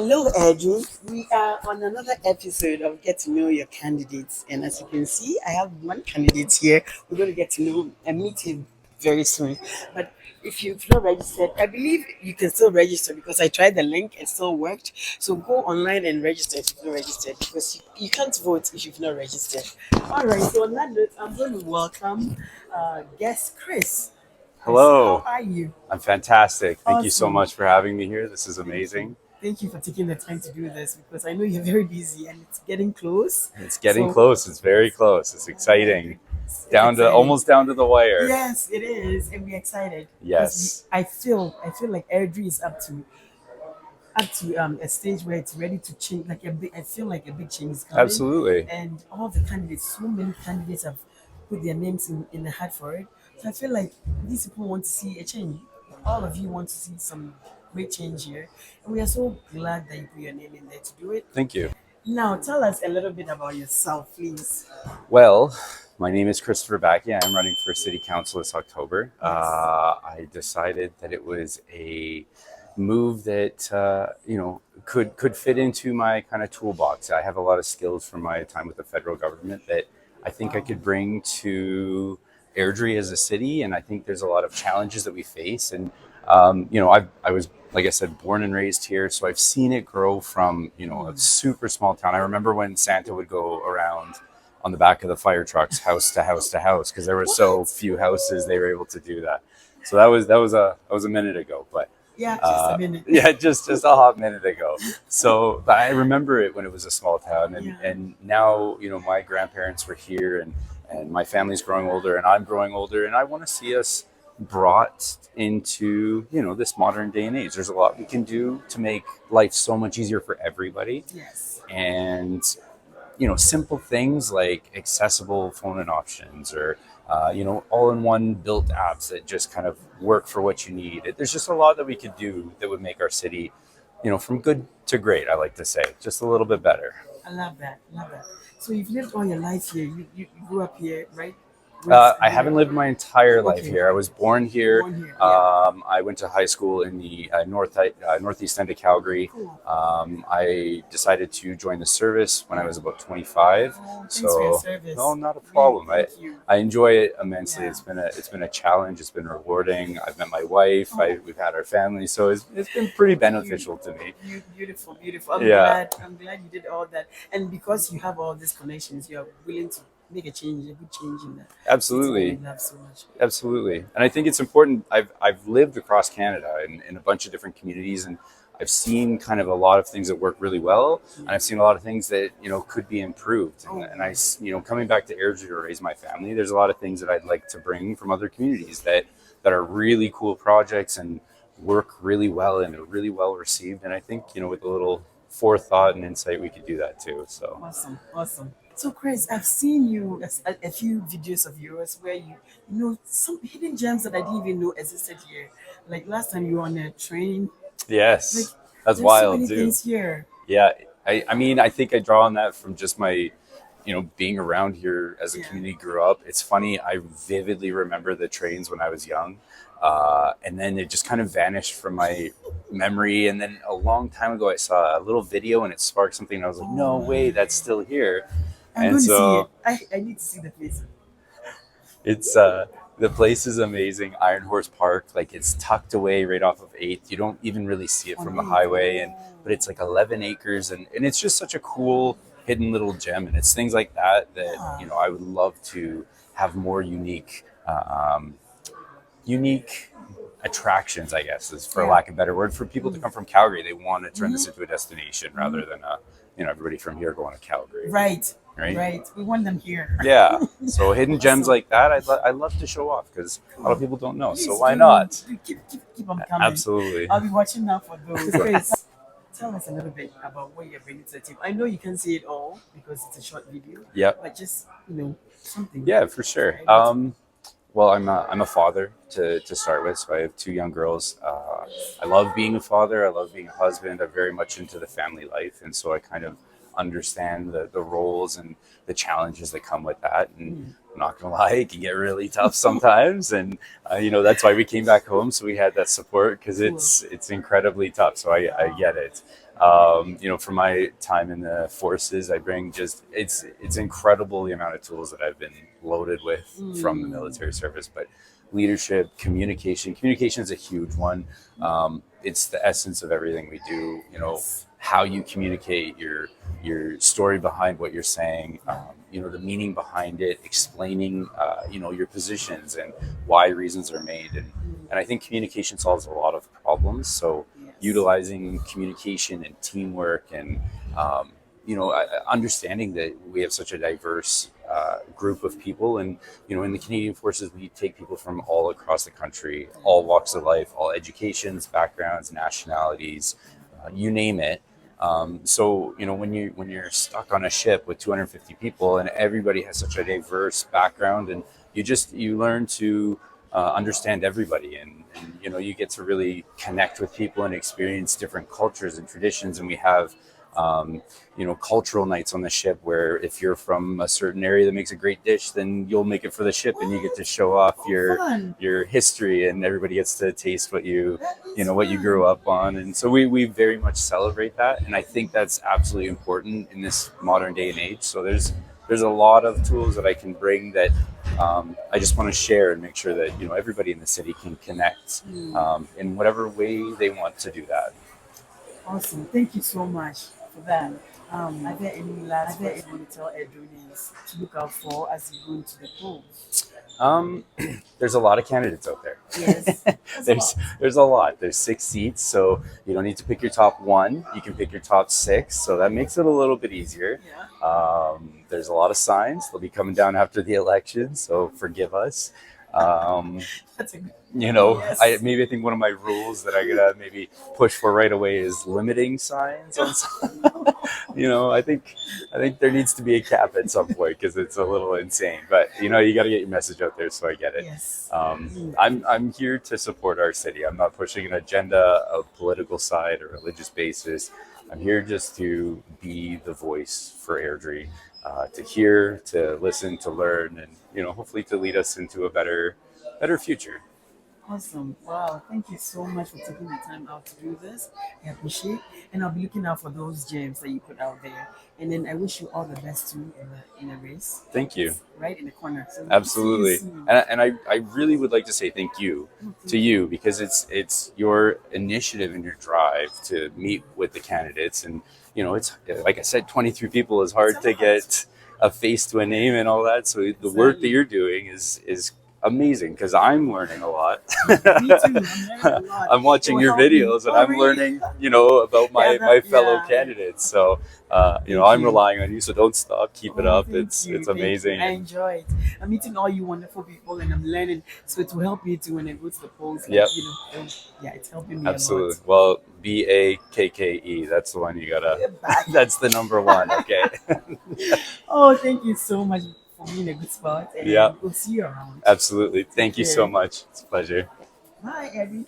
Hello, Airdrie. We are on another episode of Get to Know Your Candidates. And as you can see, I have one candidate here. We're going to get to know and meet him very soon. But if you've not registered, I believe you can still register because I tried the link, it still worked. So go online and register if you've not registered because you can't vote if you've not registered. All right, so on that note, I'm going to welcome guest Chris. Chris, how Hello, are you? I'm fantastic. Thank you so Awesome. much for having me here. This is Thank you. amazing. Thank you for taking the time to do this because I know you're very busy and it's getting close. It's getting So close. It's very close. It's exciting. it's Down to exciting. almost down to the wire. Yes, it is, and we're excited because Yes, I feel like Airdrie is up to a stage where it's ready to change. Like I feel like a big change is coming, absolutely. and all the candidates, so many candidates have put their names in the hat for it. So I feel like these people want to see a change. All of you want to see some great change here, and we are so glad that you put your name in there to do it. Thank you. Now, tell us a little bit about yourself, please. Well, my name is Christopher Bakke. I'm running for City Council this October. Yes. I decided that it was a move that could fit into my kind of toolbox. I have a lot of skills from my time with the federal government that I think I could bring to Airdrie as a city, and I think there's a lot of challenges that we face. And I was, like I said, born and raised here, so I've seen it grow from a super small town. I remember when Santa would go around on the back of the fire trucks, house to house to house, because there were so What? few houses they were able to do that. So that was a minute ago, but Yeah, just a minute. yeah, just a hot minute ago. So but I remember it when it was a small town, and Yeah. and now my grandparents were here, and my family's growing older, and I'm growing older, and I want to see us brought into this modern day and age. There's a lot we can do to make life so much easier for everybody, Yes. and simple things like accessible phone-in options, or all-in-one built apps that just kind of work for what you need. There's just a lot that we could do that would make our city, from good to great. I like to say just a little bit better. I love that. Love that. So you've lived all your life here. You grew up here, right? Raised I haven't here. lived my entire life Okay. here. I was born here. Born here. Yeah. I went to high school in the northeast end of Calgary. Cool. I decided to join the service when I was about 25. Oh, thanks for your So, service. no, not a Really, problem. thank you. I enjoy it immensely. Yeah. It's been a challenge. It's been rewarding. I've met my wife. Oh, We've had our family, so it's been pretty beneficial to me. beautiful, beautiful. I'm Yeah, glad. I'm glad you did all that. And because you have all these connections, you are willing to make a good change in the city that we absolutely. love so much. Absolutely. And I think it's important. I've lived across Canada in a bunch of different communities, and I've seen kind of a lot of things that work really well. And I've seen a lot of things that, could be improved. And, Oh, and coming back to Airdrie to raise my family, there's a lot of things that I'd like to bring from other communities that are really cool projects and work really well and are really well received. And I think, with a little forethought and insight, we could do that too. So, awesome, awesome. So, Chris, I've seen you a few videos of yours where you know some hidden gems that I didn't even know existed here. Like last time you were on a train. Like yes, that's there's so wild many too. things here. Yeah, I mean, I think I draw on that from just my, being around here as a Yeah. community grew up. It's funny, I vividly remember the trains when I was young. And then it just kind of vanished from my memory. And then a long time ago, I saw a little video and it sparked something. And I was like, Oh no way, my. that's still here. I'm And going to see it. so I need to see the place. it's, the place is amazing. Iron Horse Park, like it's tucked away right off of 8th. You don't even really see it On from the eight. highway. Oh. But it's like 11 acres, and it's just such a cool hidden little gem. And it's things like that Yeah. I would love to have more unique attractions, I guess, is for Yeah. lack of a better word, for people to come from Calgary. They want to turn Hmm. this into a destination rather than everybody from here going to Calgary, Right. right? Right. We want them here. Yeah. So hidden gems Awesome. like that, I'd love to show off because a lot of people don't know. So Please why do. not? Keep on coming. Absolutely. I'll be watching now for those. Chris, tell us a little bit about what you're bringing to the team. I know you can't see it all because it's a short video, Yep. but just something Yeah, for for sure. everyone. Well, I'm a father to start with, so I have two young girls. I love being a father. I love being a husband. I'm very much into the family life, and so I kind of understand the roles and the challenges that come with that. And I'm not gonna lie, it can get really tough sometimes. And that's why we came back home, so we had that support, because it's incredibly tough. So I get it. For my time in the forces, I bring it's incredible the amount of tools that I've been loaded with from the military service. But leadership, communication is a huge one. It's the essence of everything we do. How you communicate, your story behind what you're saying, the meaning behind it, explaining, your positions and why reasons are made. And I think communication solves a lot of problems. So utilizing communication and teamwork and, understanding that we have such a diverse group of people. And, in the Canadian Forces, we take people from all across the country, all walks of life, all educations, backgrounds, nationalities, you name it. So when you're stuck on a ship with 250 people and everybody has such a diverse background, and you learn to understand everybody, and you get to really connect with people and experience different cultures and traditions. And we have cultural nights on the ship, where if you're from a certain area that makes a great dish, then you'll make it for the ship, and you get to show off your history, and everybody gets to taste what you grew up on. And so we very much celebrate that, and I think that's absolutely important in this modern day and age. So there's a lot of tools that I can bring that I just want to share and make sure that everybody in the city can connect in whatever way they want to do that. Awesome. Thank you so much for that. Are there any last words you want to tell Airdrieans to look out for as you go into the polls? There's a lot of candidates out there. Yes. There's a lot. There's 6 seats, so you don't need to pick your top 1. You can pick your top 6, so that makes it a little bit easier. Yeah. There's a lot of signs. They'll be coming down after the election, so forgive us. That's a good. Yes. Yes. I think one of my rules that I gotta maybe push for right away is limiting signs on. I think there needs to be a cap at some point, because it's a little insane. But you got to get your message out there, so I get it. Yes. I'm here to support our city. I'm not pushing an agenda of political side or religious basis. I'm here just to be the voice for Airdrie, to hear, to listen, to learn, and hopefully to lead us into a better future. Awesome. Wow. Thank you so much for taking the time out to do this. I appreciate it. And I'll be looking out for those gems that you put out there. And then I wish you all the best too in the race. Thank you. It's right in the corner. So Absolutely. see you soon. And I really would like to say thank you to you, because it's your initiative and your drive to meet with the candidates. And, it's, like I said, 23 people is hard to get a face to a name and all that. So the work that you're doing is amazing, because I'm learning a lot. Me too. I'm learning a lot. I'm watching your videos, and I'm learning, about my fellow candidates. So, I'm relying on you. So don't stop. Keep it up. It's amazing. I enjoy it. I'm meeting all you wonderful people, and I'm learning. So it will help me too when I go to the polls. Yep. It's helping me Absolutely. a lot. Well, BAKKE. That's the one you gotta. That's the number 1. Okay. Oh, thank you so much for being a good spot. And we'll see you around. Absolutely. Thank you so much. It's a pleasure. Bye, Eddie.